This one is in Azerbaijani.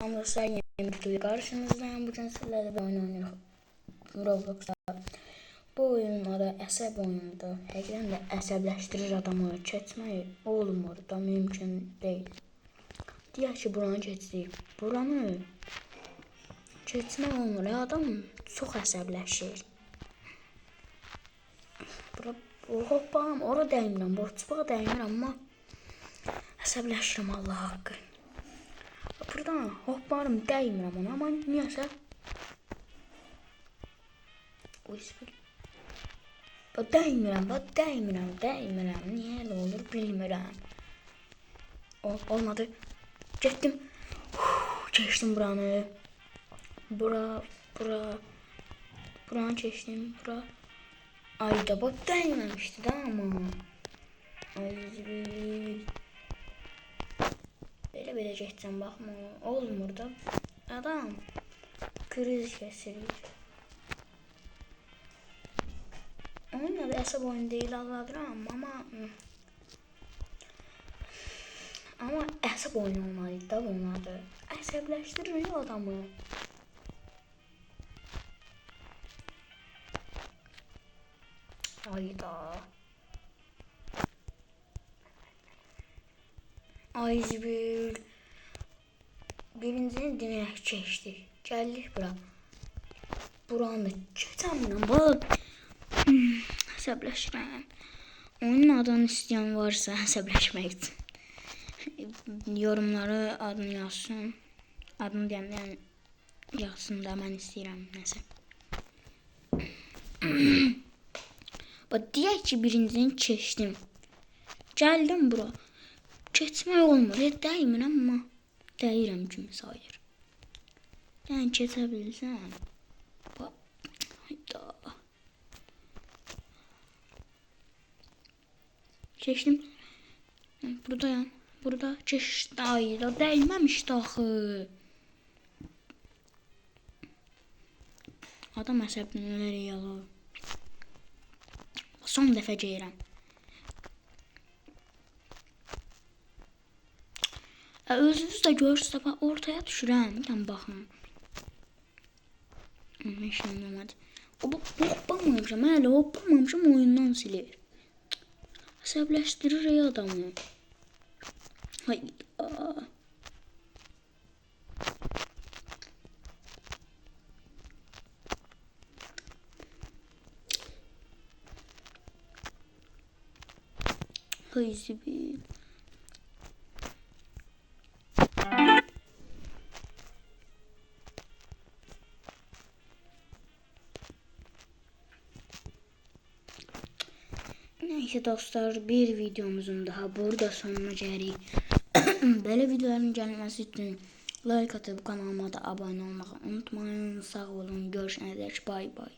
Salam dostlar, yeni bir videoya karşınızdayım. Bugün sizlerle bir oyun oynuyoruz Roblox'ta. Bu oyunun adı əsəb oyunudur. Həqiqətən də əsəbləşdirir adamı. Keçmək olmur da, mümkün deyil. Deyək ki, buranı keçdik. Buranı keçmək olmur. Adam çox əsəbləşir. Hoppam, ora dəymirəm, borçbağa dəymirəm, amma əsəbləşirəm Allah haqqı. Buradan hopparım, dəymirəm ona, amma niyəsə dəymirəm, niyə elə olur bilmirəm. Olmadı. Getdim. Keçdim buranı. Buranı keçdim. Ayda bax dəyməmişdi də amma. Belə geçsəm baxma, olmur da. Adam kriz kəsir. Onun adı əsəb oyunu deyil, anladıram, amma əsəb oyunu olmalıydı da bunun adı. Əsəbləşdirir adamı. Ayda. Ayzbil. Birincini dinləyək keçdik. Gəldik bura. Buranı keçəmirəm. Bax. Əsəbləşirəm. Oyunun adını istəyən varsa əsəbləşmək üçün yorumları adını yazsın. Adını deyəndə yazsın da mən istəyirəm nəsə. Bax deyək ki, birincini keçdim. Gəldim bura. Keçmək olmur. Dəymirəm, amma dəyirəm kimi sayır. Yəni keçə bilsən. Hayda. Keçdim. Buradayam. Burada keçdi. Ayda dəyməmişdi axı. Adam əsəbləşir yalı. Son dəfə gəlirəm. Özünüz də görürsünüz, bax ortaya düşürəm. Bir baxın. Heç nə olmadı. Hoppamamışam, hələ hoppamamışam, oyundan silir. Əsəbləşdirir adamı. Hayda. Hayzibil. Neyse dostlar, bir videomuzun daha burada sonuna gəlirik. Böyle videoların gelmesi için like atıp kanalıma da abone olmayı unutmayın. Sağ olun, görüşene dek, bay bay.